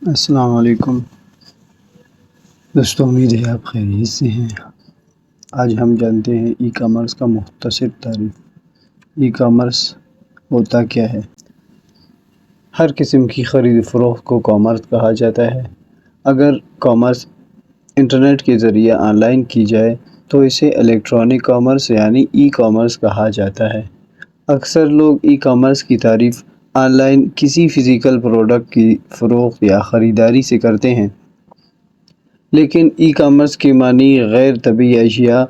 السلام علیکم دوستوں، امید ہے آپ خیریت سے ہیں۔ آج ہم جانتے ہیں ای کامرس کا مختصر تعریف۔ ای کامرس ہوتا کیا ہے؟ ہر قسم کی خرید فروخت کو کامرس کہا جاتا ہے۔ اگر کامرس انٹرنیٹ کے ذریعے آن لائن کی جائے تو اسے الیکٹرانک کامرس یعنی ای کامرس کہا جاتا ہے۔ اکثر لوگ ای کامرس کی تعریف آن لائن کسی فزیکل پروڈکٹ کی فروخت یا خریداری سے کرتے ہیں، لیکن ای کامرس کے معنی غیر طبیعی اشیاء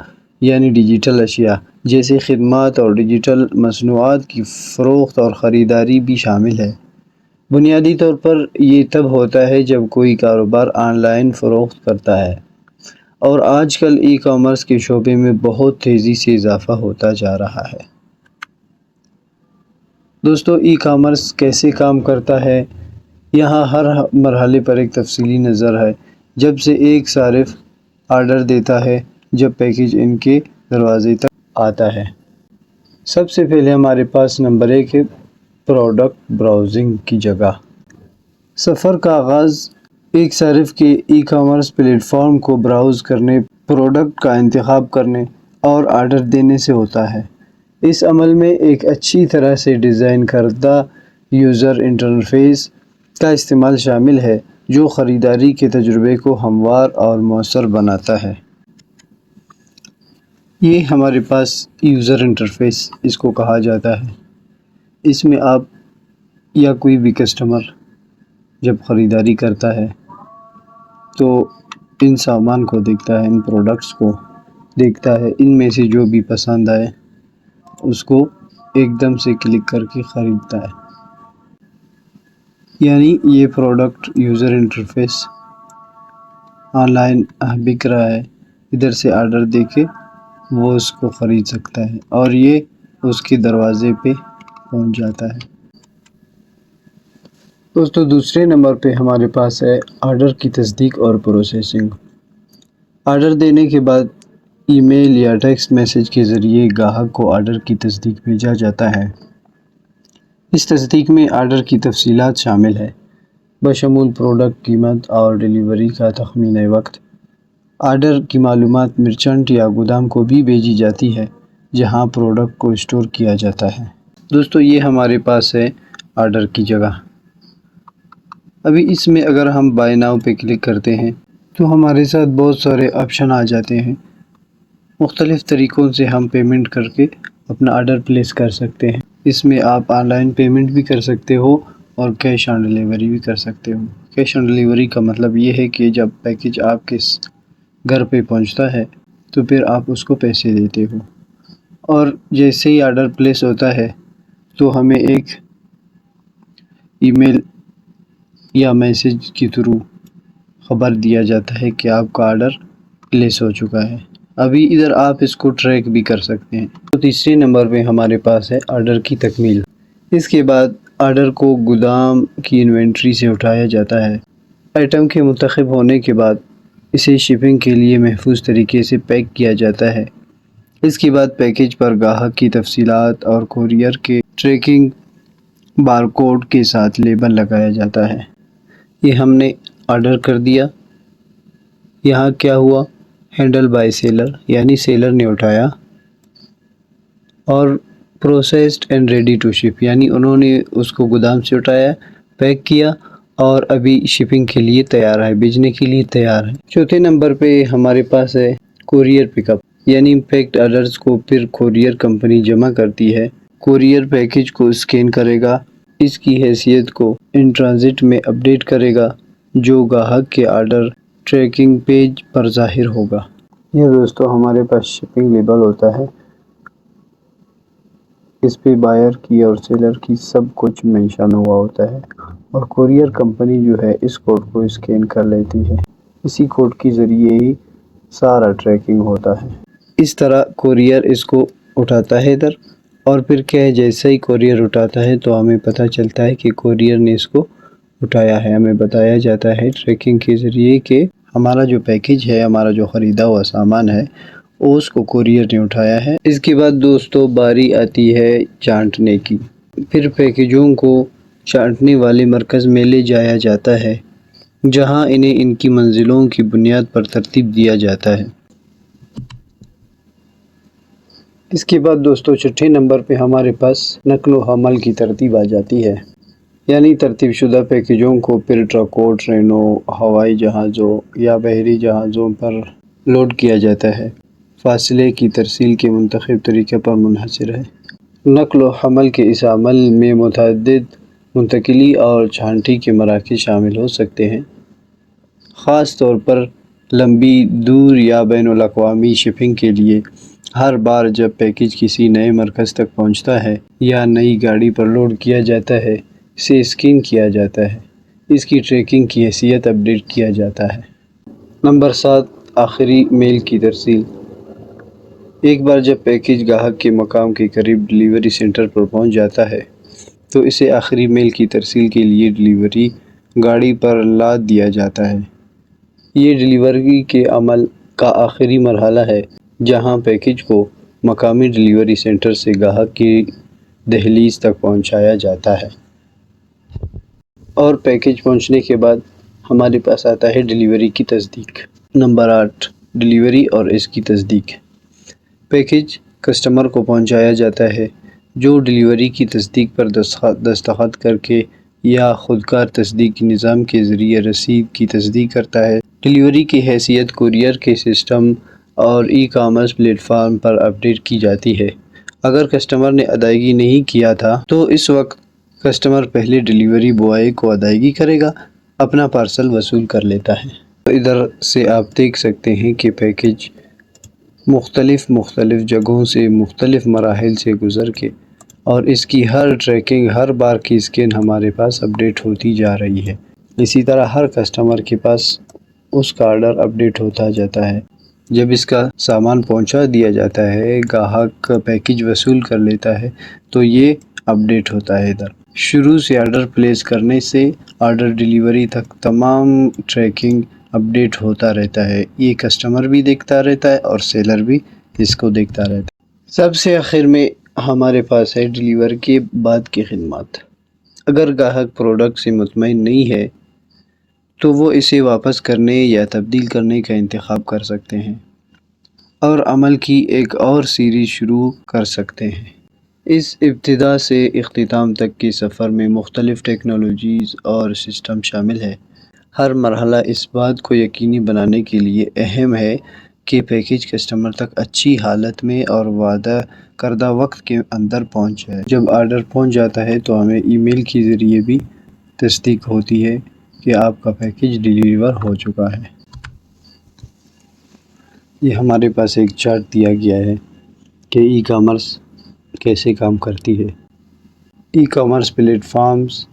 یعنی ڈیجیٹل اشیاء جیسے خدمات اور ڈیجیٹل مصنوعات کی فروخت اور خریداری بھی شامل ہے۔ بنیادی طور پر یہ تب ہوتا ہے جب کوئی کاروبار آن لائن فروخت کرتا ہے، اور آج کل ای کامرس کے شعبے میں بہت تیزی سے اضافہ ہوتا جا رہا ہے۔ دوستو، ای کامرس کیسے کام کرتا ہے؟ یہاں ہر مرحلے پر ایک تفصیلی نظر ہے۔ جب سے ایک صارف آرڈر دیتا ہے جب پیکج ان کے دروازے تک آتا ہے۔ سب سے پہلے ہمارے پاس نمبر 1 ہے پروڈکٹ براؤزنگ کی جگہ۔ سفر کا آغاز ایک صارف کے ای کامرس پلیٹ فارم کو براؤز کرنے، پروڈکٹ کا انتخاب کرنے اور آرڈر دینے سے ہوتا ہے۔ اس عمل میں ایک اچھی طرح سے ڈیزائن کردہ یوزر انٹرفیس کا استعمال شامل ہے جو خریداری کے تجربے کو ہموار اور مؤثر بناتا ہے۔ یہ ہمارے پاس یوزر انٹرفیس اس کو کہا جاتا ہے۔ اس میں آپ یا کوئی بھی کسٹمر جب خریداری کرتا ہے تو ان سامان کو دیکھتا ہے، ان پروڈکٹس کو دیکھتا ہے، ان میں سے جو بھی پسند آئے اس کو ایک دم سے کلک کر کے خریدتا ہے۔ یعنی یہ product user interface online بک رہا ہے، ادھر سے آرڈر دے کے وہ اس کو خرید سکتا ہے اور یہ اس کے دروازے پہ پہنچ جاتا ہے۔ دوستو، دوسرے نمبر پہ ہمارے پاس ہے آرڈر کی تصدیق اور پروسیسنگ۔ آرڈر دینے کے بعد ای میل یا ٹیکسٹ میسج کے ذریعے گاہک کو آرڈر کی تصدیق بھیجا جاتا ہے۔ اس تصدیق میں آرڈر کی تفصیلات شامل ہے، بشمول پروڈکٹ قیمت اور ڈیلیوری کا تخمینی وقت۔ آرڈر کی معلومات مرچنٹ یا گودام کو بھی بھیجی جاتی ہے جہاں پروڈکٹ کو اسٹور کیا جاتا ہے۔ دوستو، یہ ہمارے پاس ہے آرڈر کی جگہ۔ ابھی اس میں اگر ہم بائی ناؤ پہ کلک کرتے ہیں تو ہمارے ساتھ بہت سارے آپشن آ جاتے ہیں۔ مختلف طریقوں سے ہم پیمنٹ کر کے اپنا آرڈر پلیس کر سکتے ہیں۔ اس میں آپ آن لائن پیمنٹ بھی کر سکتے ہو اور کیش آن ڈیلیوری بھی کر سکتے ہو۔ کیش آن ڈیلیوری کا مطلب یہ ہے کہ جب پیکج آپ کے گھر پہ پہنچتا ہے تو پھر آپ اس کو پیسے دیتے ہو، اور جیسے ہی آرڈر پلیس ہوتا ہے تو ہمیں ایک ای میل یا میسج کے تھرو خبر دیا جاتا ہے کہ آپ کا آرڈر پلیس ہو چکا ہے۔ ابھی ادھر آپ اس کو ٹریک بھی کر سکتے ہیں۔ تو تیسرے نمبر پہ ہمارے پاس ہے آرڈر کی تکمیل۔ اس کے بعد آرڈر کو گودام کی انوینٹری سے اٹھایا جاتا ہے۔ آئٹم کے منتخب ہونے کے بعد اسے شپنگ کے لیے محفوظ طریقے سے پیک کیا جاتا ہے۔ اس کے بعد پیکج پر گاہک کی تفصیلات اور کوریئر کے ٹریکنگ بارکوڈ کے ساتھ لیبل لگایا جاتا ہے۔ یہ ہم نے آرڈر کر دیا، یہاں کیا ہوا، ہینڈل بائی سیلر یعنی سیلر نے اٹھایا، اور پروسیسڈ اینڈ ریڈی ٹو شپ یعنی انہوں نے اس کو گودام سے اٹھایا، پیک کیا اور ابھی شپنگ کے لیے تیار ہے، بھیجنے کے لیے تیار ہے۔ چوتھے نمبر پہ ہمارے پاس ہے کوریئر پک اپ، یعنی پیکڈ آرڈرز کو پھر کوریئر کمپنی جمع کرتی ہے۔ کوریئر پیکج کو اسکین کرے گا، اس کی حیثیت کو ان ٹرانزٹ میں اپڈیٹ کرے گا جو گاہک کے آرڈر ٹریکنگ پیج پر ظاہر ہوگا۔ یہ دوستو ہمارے پاس شپنگ لیبل ہوتا ہے، اس پہ بائر کی اور سیلر کی سب کچھ مینشن ہوا ہوتا ہے، اور کوریئر کمپنی جو ہے اس کوڈ کو اسکین کر لیتی ہے۔ اسی کوڈ کے ذریعے ہی سارا ٹریکنگ ہوتا ہے۔ اس طرح کوریئر اس کو اٹھاتا ہے ادھر، اور پھر کیا ہے، جیسے ہی کوریئر اٹھاتا ہے تو ہمیں پتہ چلتا ہے کہ کوریئر نے اس کو اٹھایا ہے۔ ہمیں بتایا جاتا ہے ٹریکنگ کے ذریعے کہ ہمارا جو پیکج ہے، ہمارا جو خریدا ہوا سامان ہے اس کو کوریئر نے اٹھایا ہے۔ اس کے بعد دوستو باری آتی ہے چانٹنے کی۔ پھر پیکجوں کو چانٹنے والے مرکز میں لے جایا جاتا ہے جہاں انہیں ان کی منزلوں کی بنیاد پر ترتیب دیا جاتا ہے۔ اس کے بعد دوستو چھٹے نمبر پہ ہمارے پاس نقل و حمل کی ترتیب آ جاتی ہے، یعنی ترتیب شدہ پیکجوں کو پھر ٹرکوں، ٹرینوں، ہوائی جہازوں یا بحری جہازوں پر لوڈ کیا جاتا ہے۔ فاصلے کی ترسیل کے منتخب طریقے پر منحصر ہے۔ نقل و حمل کے اس عمل میں متعدد منتقلی اور چھانٹی کے مراکز شامل ہو سکتے ہیں، خاص طور پر لمبی دور یا بین الاقوامی شپنگ کے لیے۔ ہر بار جب پیکج کسی نئے مرکز تک پہنچتا ہے یا نئی گاڑی پر لوڈ کیا جاتا ہے، اسے اسکین کیا جاتا ہے، اس کی ٹریکنگ کی حیثیت اپڈیٹ کیا جاتا ہے۔ نمبر 7، آخری میل کی ترسیل۔ ایک بار جب پیکج گاہک کے مقام کے قریب ڈیلیوری سینٹر پر پہنچ جاتا ہے تو اسے آخری میل کی ترسیل کے لیے ڈیلیوری گاڑی پر لاد دیا جاتا ہے۔ یہ ڈیلیوری کے عمل کا آخری مرحلہ ہے جہاں پیکج کو مقامی ڈیلیوری سینٹر سے گاہک کی دہلیز تک پہنچایا جاتا ہے۔ اور پیکج پہنچنے کے بعد ہمارے پاس آتا ہے ڈیلیوری کی تصدیق۔ نمبر 8، ڈیلیوری اور اس کی تصدیق۔ پیکج کسٹمر کو پہنچایا جاتا ہے، جو ڈیلیوری کی تصدیق پر دستخط کر کے یا خودکار تصدیقی نظام کے ذریعے رسید کی تصدیق کرتا ہے۔ ڈیلیوری کی حیثیت کورئیر کے سسٹم اور ای کامرس پلیٹ فارم پر اپڈیٹ کی جاتی ہے۔ اگر کسٹمر نے ادائیگی نہیں کیا تھا تو اس وقت کسٹمر پہلے ڈیلیوری بوائے کو ادائیگی کرے گا، اپنا پارسل وصول کر لیتا ہے۔ ادھر سے آپ دیکھ سکتے ہیں کہ پیکج مختلف جگہوں سے مختلف مراحل سے گزر کے اور اس کی ہر ٹریکنگ، ہر بار کی اسکین ہمارے پاس اپڈیٹ ہوتی جا رہی ہے۔ اسی طرح ہر کسٹمر کے پاس اس کا آرڈر اپڈیٹ ہوتا جاتا ہے۔ جب اس کا سامان پہنچا دیا جاتا ہے، گاہک پیکج وصول کر لیتا ہے تو یہ اپڈیٹ ہوتا ہے۔ ادھر شروع سے آرڈر پلیس کرنے سے آرڈر ڈیلیوری تک تمام ٹریکنگ اپڈیٹ ہوتا رہتا ہے۔ یہ کسٹمر بھی دیکھتا رہتا ہے اور سیلر بھی اس کو دیکھتا رہتا ہے۔ سب سے آخر میں ہمارے پاس ہے ڈیلیور کے بعد کی خدمات۔ اگر گاہک پروڈکٹ سے مطمئن نہیں ہے تو وہ اسے واپس کرنے یا تبدیل کرنے کا انتخاب کر سکتے ہیں اور عمل کی ایک اور سیریز شروع کر سکتے ہیں۔ اس ابتدا سے اختتام تک کے سفر میں مختلف ٹیکنالوجیز اور سسٹم شامل ہیں۔ ہر مرحلہ اس بات کو یقینی بنانے کے لیے اہم ہے کہ پیکج کسٹمر تک اچھی حالت میں اور وعدہ کردہ وقت کے اندر پہنچ جائے۔ جب آرڈر پہنچ جاتا ہے تو ہمیں ای میل کے ذریعے بھی تصدیق ہوتی ہے کہ آپ کا پیکج ڈیلیور ہو چکا ہے۔ یہ ہمارے پاس ایک چارٹ دیا گیا ہے کہ ای کامرس کیسے کام کرتی ہے۔ ای کامرس پلیٹ فارمز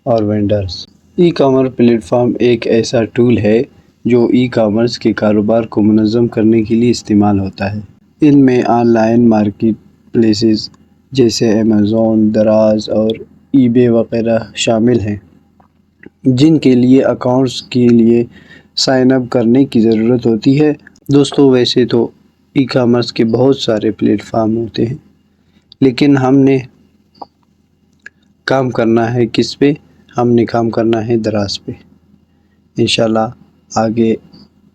اور vendors. E commerce plate form ایک ایسا ٹول ہے جو ای کامرس کے کاروبار کو منظم کرنے کے لیے استعمال ہوتا ہے۔ ان میں آن لائن مارکیٹ پلیسز جیسے ایمیزون، دراز اور ای بے وغیرہ شامل ہیں، جن کے لیے اکاؤنٹس کے لیے سائن اپ کرنے کی ضرورت ہوتی ہے۔ دوستو ویسے تو ای کامرس کے بہت سارے پلیٹ فارم ہوتے ہیں، لیکن ہم نے کام کرنا ہے کس پہ؟ ہم نے کام کرنا ہے دراز پہ۔ انشاءاللہ آگے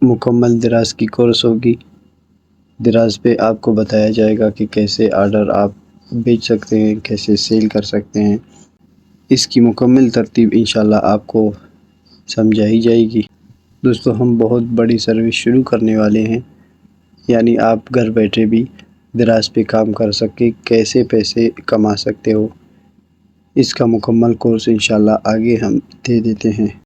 مکمل دراز کی کورس ہوگی۔ دراز پہ آپ کو بتایا جائے گا کہ کیسے آرڈر آپ بیچ سکتے ہیں، کیسے سیل کر سکتے ہیں۔ اس کی مکمل ترتیب انشاءاللہ آپ کو سمجھائی جائے گی۔ دوستو ہم بہت بڑی سروس شروع کرنے والے ہیں، یعنی آپ گھر بیٹھے بھی دراز پہ کام کر سکے، کیسے پیسے کما سکتے ہو، اس کا مکمل کورس انشاءاللہ آگے ہم دے دیتے ہیں۔